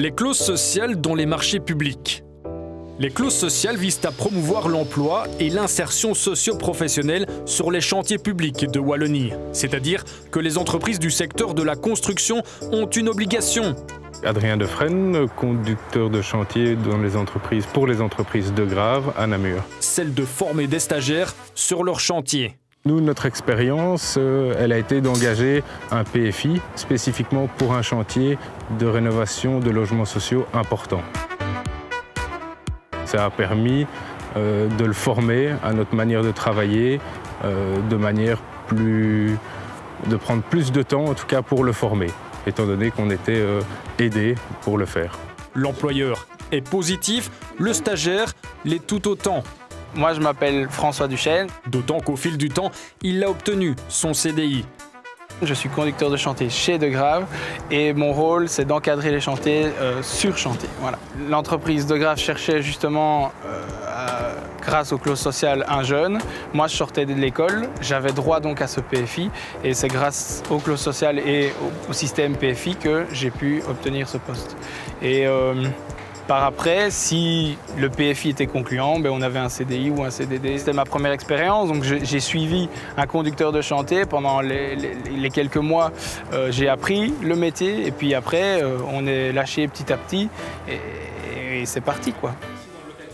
Les clauses sociales dans les marchés publics. Les clauses sociales visent à promouvoir l'emploi et l'insertion socio-professionnelle sur les chantiers publics de Wallonie. C'est-à-dire que les entreprises du secteur de la construction ont une obligation. Adrien Defresne, conducteur de chantier pour les entreprises de Grave à Namur. Celle de former des stagiaires sur leur chantier. Nous, notre expérience, elle a été d'engager un PFI spécifiquement pour un chantier de rénovation de logements sociaux important. Ça a permis de le former à notre manière de travailler, de prendre plus de temps en tout cas pour le former, étant donné qu'on était aidés pour le faire. L'employeur est positif, le stagiaire l'est tout autant. Moi, je m'appelle François Duchesne. D'autant qu'au fil du temps, il a obtenu son CDI. Je suis conducteur de chantier chez De Grave et mon rôle, c'est d'encadrer les chantiers sur chantier. Voilà. L'entreprise De Grave cherchait justement, grâce aux clauses sociales, un jeune. Moi, je sortais de l'école, j'avais droit donc à ce PFI et c'est grâce aux clauses sociales et au système PFI que j'ai pu obtenir ce poste. Et par après, si le PFI était concluant, on avait un CDI ou un CDD. C'était ma première expérience, donc j'ai suivi un conducteur de chantier pendant les quelques mois. J'ai appris le métier et puis après, on est lâché petit à petit et c'est parti, quoi.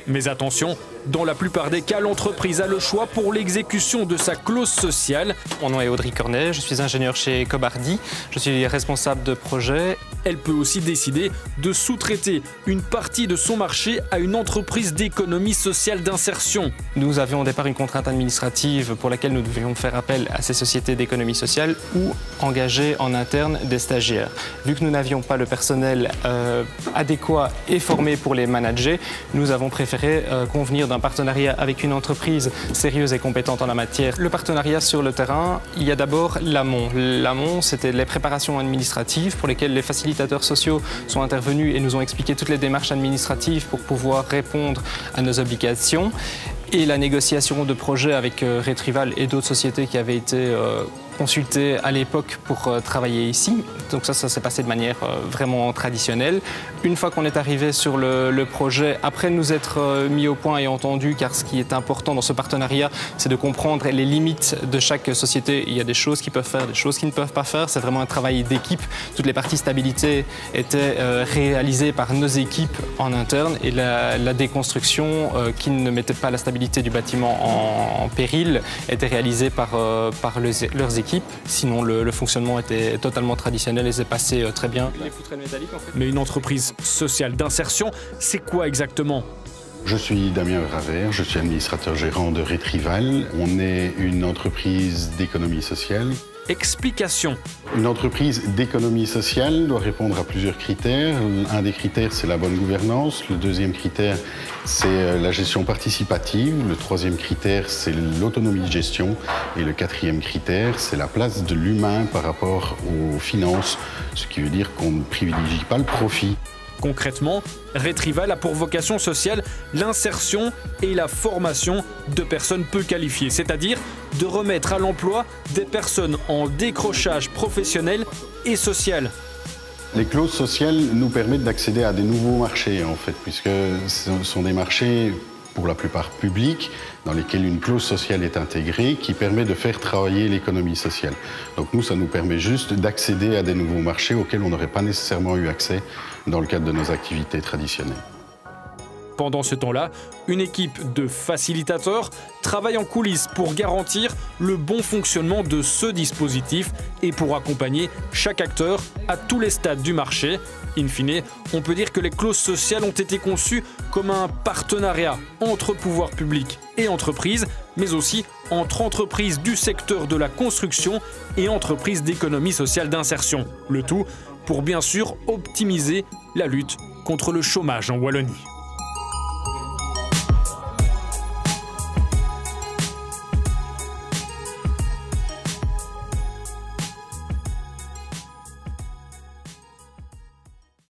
Mais attention, dans la plupart des cas, l'entreprise a le choix pour l'exécution de sa clause sociale. Mon nom est Audrey Cornet, je suis ingénieur chez Cobardi, je suis responsable de projet. Elle peut aussi décider de sous-traiter une partie de son marché à une entreprise d'économie sociale d'insertion. Nous avions au départ une contrainte administrative pour laquelle nous devions faire appel à ces sociétés d'économie sociale ou engager en interne des stagiaires. Vu que nous n'avions pas le personnel adéquat et formé pour les manager, nous avons préféré convenir d'un partenariat avec une entreprise sérieuse et compétente en la matière. Le partenariat sur le terrain, il y a d'abord l'amont. L'amont, c'était les préparations administratives pour lesquelles les facilitateurs sociaux sont intervenus et nous ont expliqué toutes les démarches administratives pour pouvoir répondre à nos obligations. Et la négociation de projets avec Retrival et d'autres sociétés qui avaient été consultées à l'époque pour travailler ici. Donc ça s'est passé de manière vraiment traditionnelle. Une fois qu'on est arrivé sur le projet, après nous être mis au point et entendu, car ce qui est important dans ce partenariat, c'est de comprendre les limites de chaque société. Il y a des choses qu'ils peuvent faire, des choses qu'ils ne peuvent pas faire. C'est vraiment un travail d'équipe. Toutes les parties stabilité étaient réalisées par nos équipes en interne et la déconstruction qui ne mettait pas la stabilité du bâtiment en péril était réalisée par leurs équipes. Sinon, le fonctionnement était totalement traditionnel et s'est passé très bien. Mais une entreprise sociale d'insertion, c'est quoi exactement ? Je suis Damien Ravert, je suis administrateur gérant de Retrival. On est une entreprise d'économie sociale. Explication. Une entreprise d'économie sociale doit répondre à plusieurs critères. Un des critères, c'est la bonne gouvernance. Le deuxième critère, c'est la gestion participative. Le troisième critère, c'est l'autonomie de gestion. Et le quatrième critère, c'est la place de l'humain par rapport aux finances, ce qui veut dire qu'on ne privilégie pas le profit. Concrètement, Retrival a pour vocation sociale l'insertion et la formation de personnes peu qualifiées, c'est-à-dire de remettre à l'emploi des personnes en décrochage professionnel et social. Les clauses sociales nous permettent d'accéder à des nouveaux marchés, en fait, puisque ce sont des marchés pour la plupart publics, dans lesquels une clause sociale est intégrée, qui permet de faire travailler l'économie sociale. Donc nous, ça nous permet juste d'accéder à des nouveaux marchés auxquels on n'aurait pas nécessairement eu accès dans le cadre de nos activités traditionnelles. Pendant ce temps-là, une équipe de facilitateurs travaille en coulisses pour garantir le bon fonctionnement de ce dispositif et pour accompagner chaque acteur à tous les stades du marché. In fine, on peut dire que les clauses sociales ont été conçues comme un partenariat entre pouvoirs publics et entreprises, mais aussi entre entreprises du secteur de la construction et entreprises d'économie sociale d'insertion. Le tout pour bien sûr optimiser la lutte contre le chômage en Wallonie.